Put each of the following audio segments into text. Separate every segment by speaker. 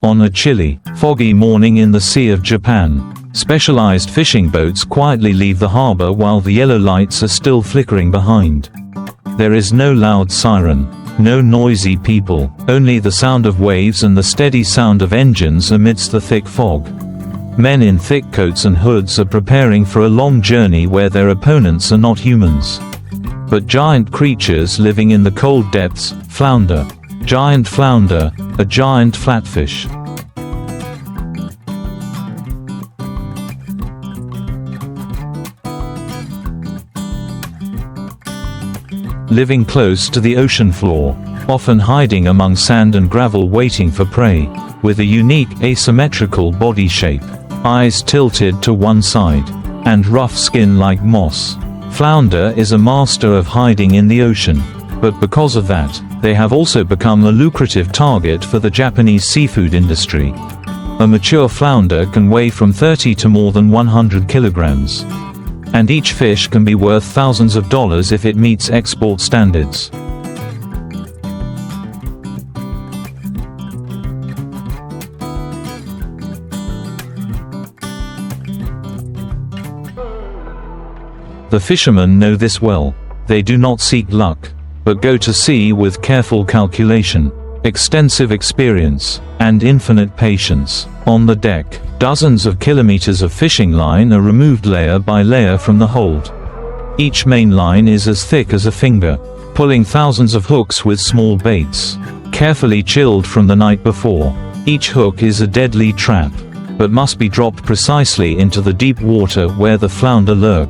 Speaker 1: On a chilly, foggy morning in the Sea of Japan, specialized fishing boats quietly leave the harbor while the yellow lights are still flickering behind. There is no loud siren, no noisy people, only the sound of waves and the steady sound of engines amidst the thick fog. Men in thick coats and hoods are preparing for a long journey where their opponents are not humans, but giant creatures living in the cold depths. Flounder. Giant flounder, a giant flatfish. Living close to the ocean floor, often hiding among sand and gravel waiting for prey, with a unique asymmetrical body shape, eyes tilted to one side, and rough skin like moss. Flounder is a master of hiding in the ocean, but because of that, they have also become a lucrative target for the Japanese seafood industry. A mature flounder can weigh from 30 to more than 100 kilograms. And each fish can be worth thousands of dollars if it meets export standards. The fishermen know this well. They do not seek luck, but go to sea with careful calculation, extensive experience, and infinite patience. On the deck, dozens of kilometers of fishing line are removed layer by layer from the hold. Each main line is as thick as a finger, pulling thousands of hooks with small baits, carefully chilled from the night before. Each hook is a deadly trap, but must be dropped precisely into the deep water where the flounder lurk.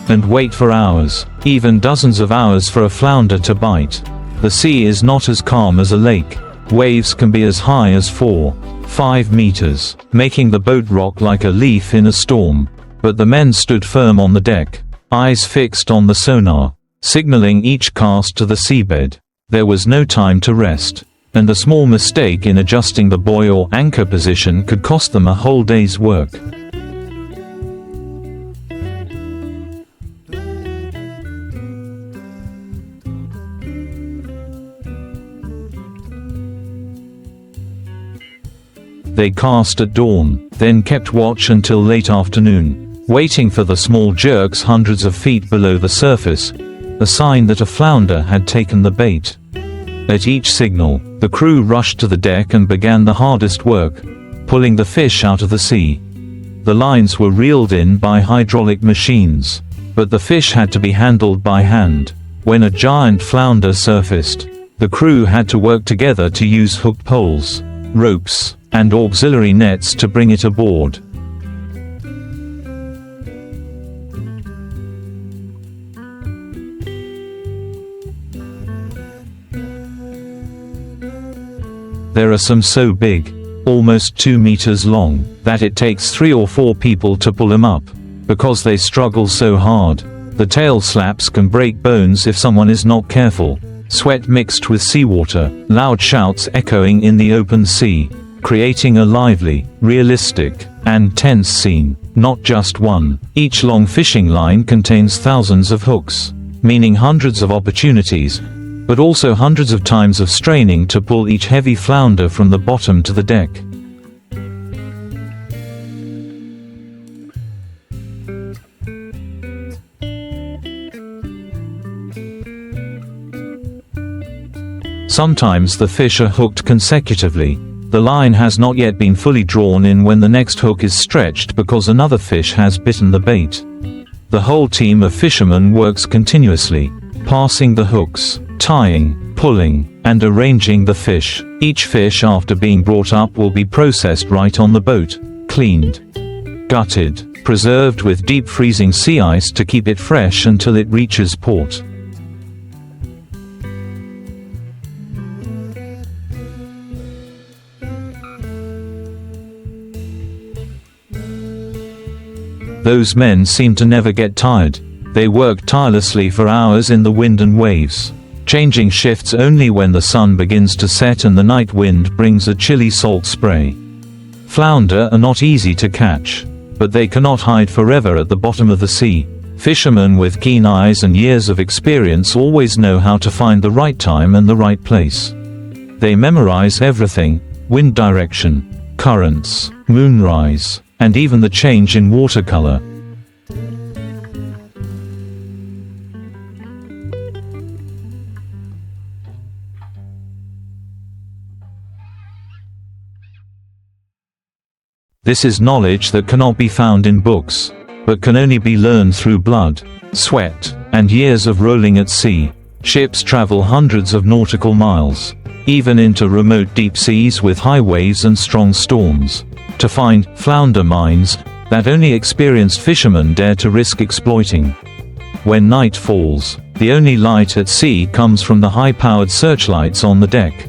Speaker 1: And wait for hours, even dozens of hours for a flounder to bite. The sea is not as calm as a lake. Waves can be as high as 4-5 meters, making the boat rock like a leaf in a storm. But the men stood firm on the deck, eyes fixed on the sonar, signaling each cast to the seabed. There was no time to rest, and a small mistake in adjusting the buoy or anchor position could cost them a whole day's work. They cast at dawn, then kept watch until late afternoon, waiting for the small jerks hundreds of feet below the surface, a sign that a flounder had taken the bait. At each signal, the crew rushed to the deck and began the hardest work, pulling the fish out of the sea. The lines were reeled in by hydraulic machines, but the fish had to be handled by hand. When a giant flounder surfaced, the crew had to work together to use hooked poles, ropes, and auxiliary nets to bring it aboard. There are some so big, almost 2 meters long, that it takes 3 or 4 people to pull them up, because they struggle so hard. The tail slaps can break bones if someone is not careful. Sweat mixed with seawater, loud shouts echoing in the open sea, creating a lively, realistic, and tense scene, not just one. Each long fishing line contains thousands of hooks, meaning hundreds of opportunities, but also hundreds of times of straining to pull each heavy flounder from the bottom to the deck. Sometimes the fish are hooked consecutively. The line has not yet been fully drawn in when the next hook is stretched because another fish has bitten the bait. The whole team of fishermen works continuously, passing the hooks, tying, pulling, and arranging the fish. Each fish after being brought up will be processed right on the boat, cleaned, gutted, preserved with deep freezing sea ice to keep it fresh until it reaches port. Those men seem to never get tired. They work tirelessly for hours in the wind and waves, changing shifts only when the sun begins to set and the night wind brings a chilly salt spray. Flounder are not easy to catch. but they cannot hide forever at the bottom of the sea. Fishermen with keen eyes and years of experience always know how to find the right time and the right place. They memorize everything: wind direction, currents, moonrise, and even the change in watercolor. This is knowledge that cannot be found in books, but can only be learned through blood, sweat, and years of rolling at sea. Ships travel hundreds of nautical miles, even into remote deep seas with high waves and strong storms, to find flounder mines that only experienced fishermen dare to risk exploiting. When night falls, the only light at sea comes from the high-powered searchlights on the deck,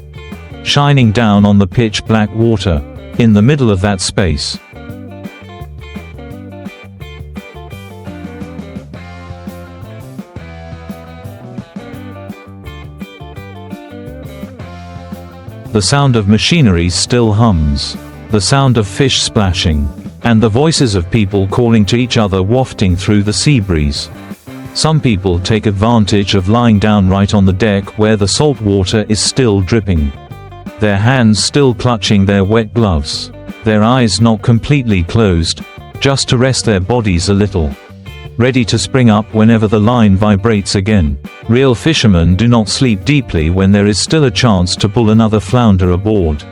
Speaker 1: shining down on the pitch-black water. In the middle of that space, the sound of machinery still hums, the sound of fish splashing, and the voices of people calling to each other wafting through the sea breeze. Some people take advantage of lying down right on the deck where the salt water is still dripping, their hands still clutching their wet gloves, their eyes not completely closed, just to rest their bodies a little, ready to spring up whenever the line vibrates again. Real fishermen do not sleep deeply when there is still a chance to pull another flounder aboard.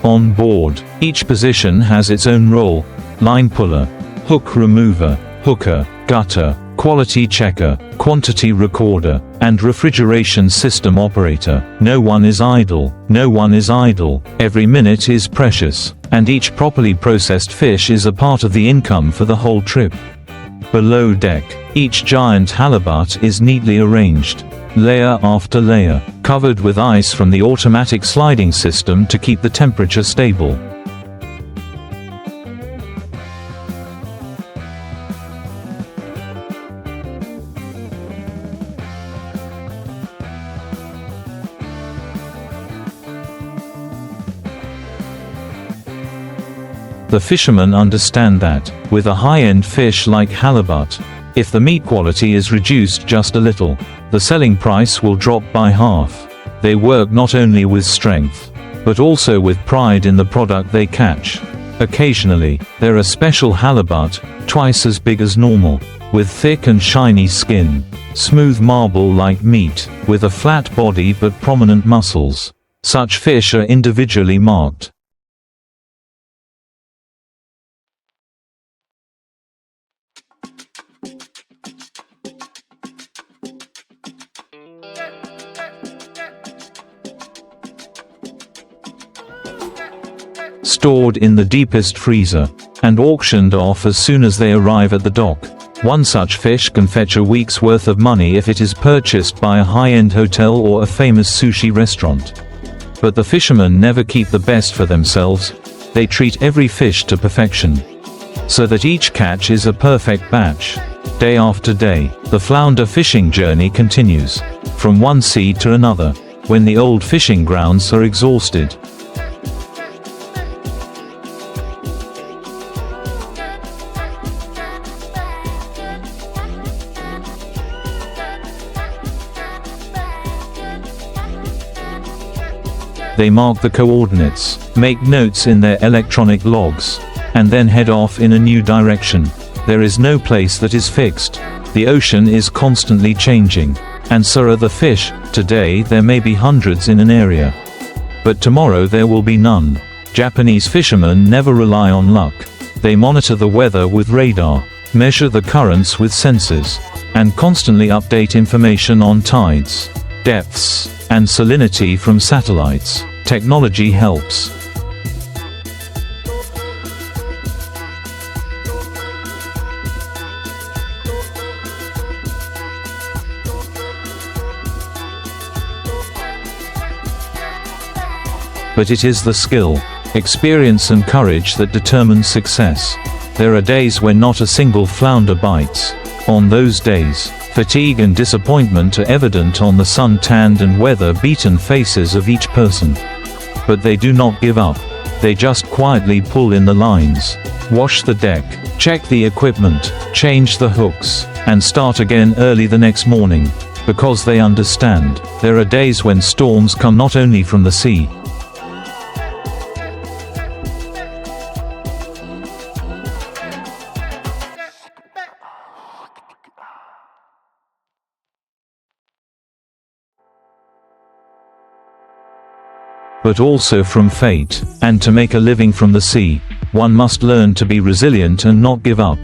Speaker 1: On board, each position has its own role: line puller, hook remover, hooker, gutter, quality checker, quantity recorder, and refrigeration system operator. No one is idle. No one is idle. Every minute is precious, and each properly processed fish is a part of the income for the whole trip. Below deck, each giant halibut is neatly arranged, layer after layer, covered with ice from the automatic sliding system to keep the temperature stable. The fishermen understand that, with a high-end fish like halibut, if the meat quality is reduced just a little, the selling price will drop by half. They work not only with strength, but also with pride in the product they catch. Occasionally, there are special halibut, twice as big as normal, with thick and shiny skin, smooth marble-like meat, with a flat body but prominent muscles. Such fish are individually marked. Stored in the deepest freezer, and auctioned off as soon as they arrive at the dock. One such fish can fetch a week's worth of money if it is purchased by a high-end hotel or a famous sushi restaurant. But the fishermen never keep the best for themselves. They treat every fish to perfection, so that each catch is a perfect batch. Day after day, the flounder fishing journey continues, from one sea to another, when the old fishing grounds are exhausted. They mark the coordinates, make notes in their electronic logs, and then head off in a new direction. There is no place that is fixed. The ocean is constantly changing, and so are the fish. Today there may be hundreds in an area, but tomorrow there will be none. Japanese fishermen never rely on luck. They monitor the weather with radar, measure the currents with sensors, and constantly update information on tides, depths, and salinity from satellites. Technology helps. But it is the skill, experience and courage that determines success. There are days when not a single flounder bites. On those days, fatigue and disappointment are evident on the sun-tanned and weather-beaten faces of each person. But they do not give up. They just quietly pull in the lines, wash the deck, check the equipment, change the hooks, and start again early the next morning. Because they understand, there are days when storms come not only from the sea, but also from fate. And to make a living from the sea, one must learn to be resilient and not give up.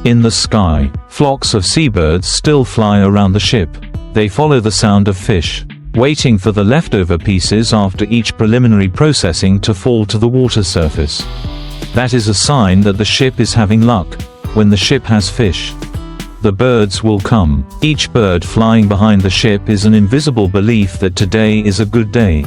Speaker 1: In the sky, flocks of seabirds still fly around the ship. They follow the sound of fish, waiting for the leftover pieces after each preliminary processing to fall to the water surface. That is a sign that the ship is having luck. When the ship has fish, the birds will come. Each bird flying behind the ship is an invisible belief that today is a good day.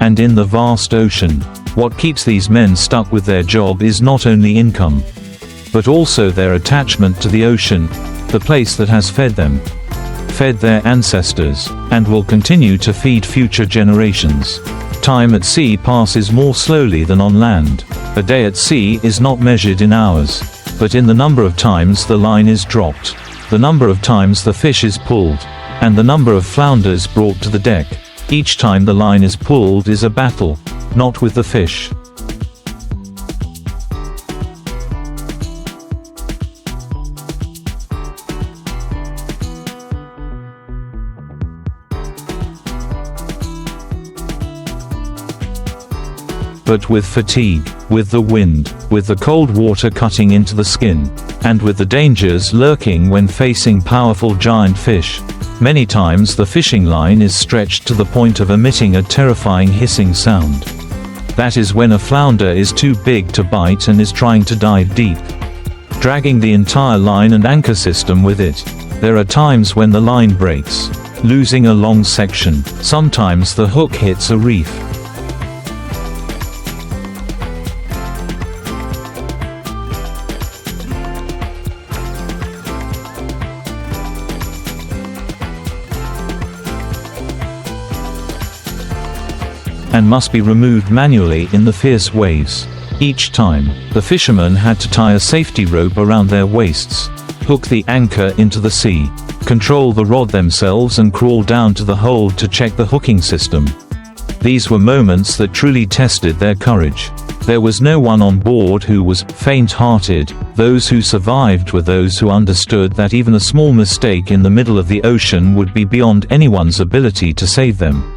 Speaker 1: And in the vast ocean, what keeps these men stuck with their job is not only income, but also their attachment to the ocean, the place that has fed them, fed their ancestors, and will continue to feed future generations. Time at sea passes more slowly than on land. A day at sea is not measured in hours, but in the number of times the line is dropped, the number of times the fish is pulled, and the number of flounders brought to the deck. Each time the line is pulled is a battle, not with the fish, but with fatigue, with the wind, with the cold water cutting into the skin, and with the dangers lurking when facing powerful giant fish. Many times the fishing line is stretched to the point of emitting a terrifying hissing sound. That is when a flounder is too big to bite and is trying to dive deep, dragging the entire line and anchor system with it. There are times when the line breaks, losing a long section. Sometimes the hook hits a reef, and must be removed manually in the fierce waves. Each time, the fishermen had to tie a safety rope around their waists, hook the anchor into the sea, control the rod themselves and crawl down to the hold to check the hooking system. These were moments that truly tested their courage. There was no one on board who was faint-hearted. Those who survived were those who understood that even a small mistake in the middle of the ocean would be beyond anyone's ability to save them.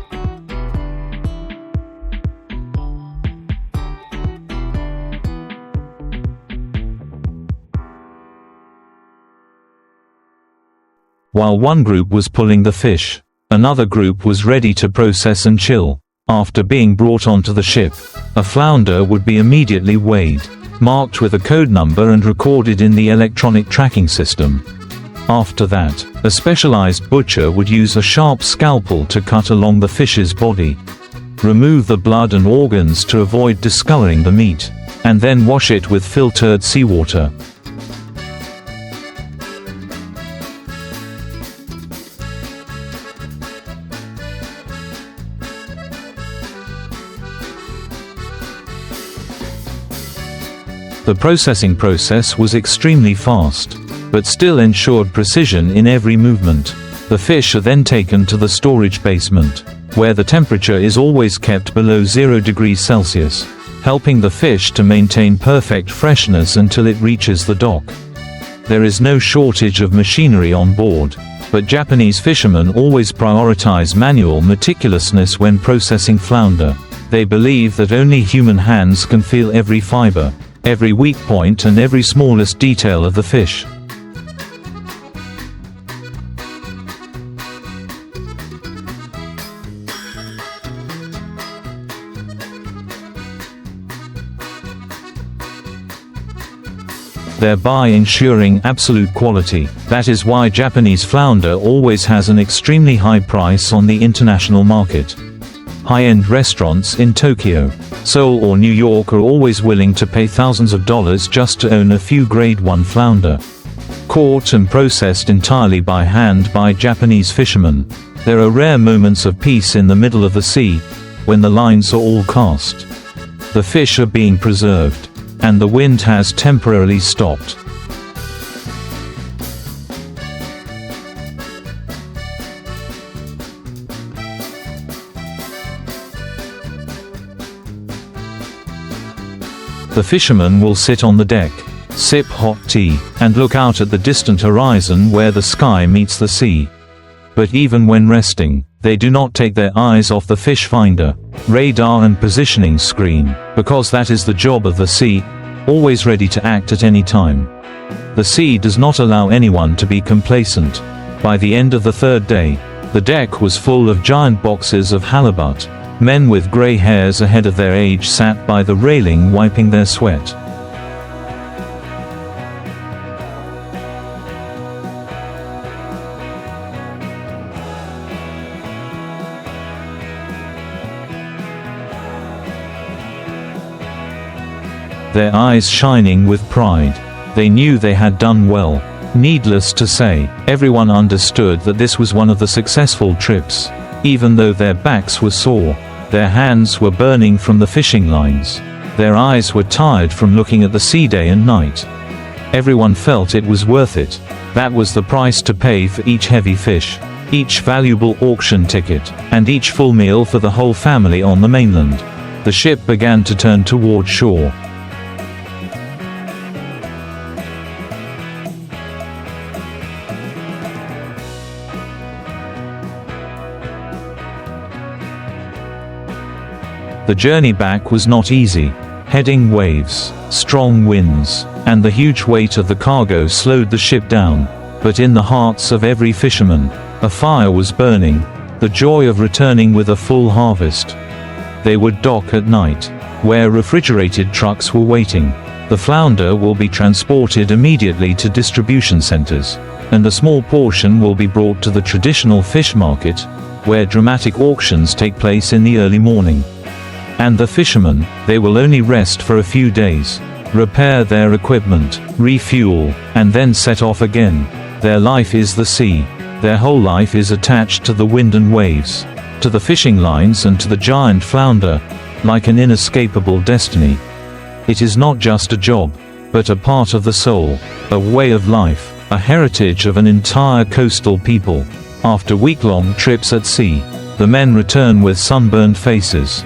Speaker 1: While one group was pulling the fish, another group was ready to process and chill. After being brought onto the ship, a flounder would be immediately weighed, marked with a code number and recorded in the electronic tracking system. After that, a specialized butcher would use a sharp scalpel to cut along the fish's body, remove the blood and organs to avoid discoloring the meat, and then wash it with filtered seawater. The processing process was extremely fast, but still ensured precision in every movement. The fish are then taken to the storage basement, where the temperature is always kept below 0 degrees Celsius, helping the fish to maintain perfect freshness until it reaches the dock. There is no shortage of machinery on board, but Japanese fishermen always prioritize manual meticulousness when processing flounder. They believe that only human hands can feel every fiber, every weak point and every smallest detail of the fish. thereby ensuring absolute quality. That is why Japanese flounder always has an extremely high price on the international market. High-end restaurants in Tokyo, Seoul or New York are always willing to pay thousands of dollars just to own a few grade 1 flounder. Caught and processed entirely by hand by Japanese fishermen, there are rare moments of peace in the middle of the sea, when the lines are all cast. The fish are being preserved, and the wind has temporarily stopped. The fishermen will sit on the deck, sip hot tea, and look out at the distant horizon where the sky meets the sea. But even when resting, they do not take their eyes off the fish finder, radar and positioning screen, because that is the job of the sea, always ready to act at any time. The sea does not allow anyone to be complacent. By the end of the third day, the deck was full of giant boxes of halibut. Men with gray hairs ahead of their age sat by the railing wiping their sweat. Their eyes shining with pride. They knew they had done well. Needless to say, everyone understood that this was one of the successful trips. Even though their backs were sore, their hands were burning from the fishing lines, their eyes were tired from looking at the sea day and night. Everyone felt it was worth it. That was the price to pay for each heavy fish, each valuable auction ticket, and each full meal for the whole family on the mainland. The ship began to turn toward shore. The journey back was not easy. Heading waves, strong winds, and the huge weight of the cargo slowed the ship down. But in the hearts of every fisherman, a fire was burning, the joy of returning with a full harvest. They would dock at night, where refrigerated trucks were waiting. The flounder will be transported immediately to distribution centers, and a small portion will be brought to the traditional fish market, where dramatic auctions take place in the early morning. And the fishermen, they will only rest for a few days, repair their equipment, refuel, and then set off again. Their life is the sea. Their whole life is attached to the wind and waves, to the fishing lines and to the giant flounder, like an inescapable destiny. It is not just a job, but a part of the soul, a way of life, a heritage of an entire coastal people. After week-long trips at sea, the men return with sunburned faces.